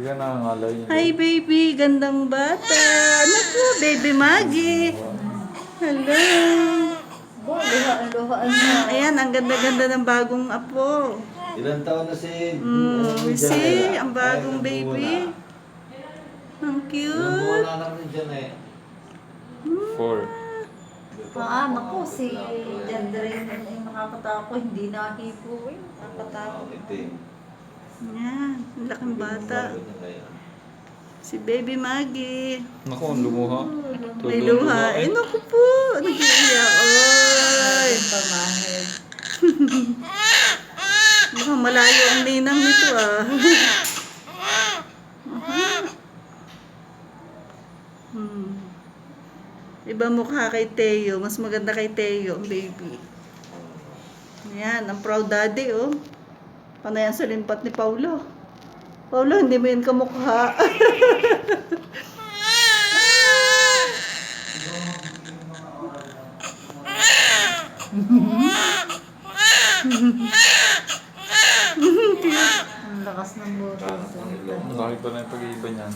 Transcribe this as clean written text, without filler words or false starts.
Hindi ka nangangalay. Hi baby, gandang bata. Naku, baby Maggie. Hello. Luhaan na. Ayan, ang ganda-ganda ng bagong apo. Ilang taon na si... See, ang bagong baby. Ang Ilang buwan cute. na namin dyan eh. 4. Naku, si Jandre yung nakakatako, hindi nakipo eh. Nakakatako. Itim. Ayan, ang laking bata. Bago niya kaya. Si baby Maggie. Naku, ang lumuha. May luha. Eh, naku po. Nag-iiyak. Oy. Pamahid. Mukhang malayo ang ninang nito ah. Iba mukha kay Teo. Mas maganda kay Teo ang baby. Ayan, ang proud daddy oh. Panayan sa limpat ni Paulo. Paulo, hindi mo yun kamukha. Ang lakas ng boses. Laki pa na yung pag-iiba niyan.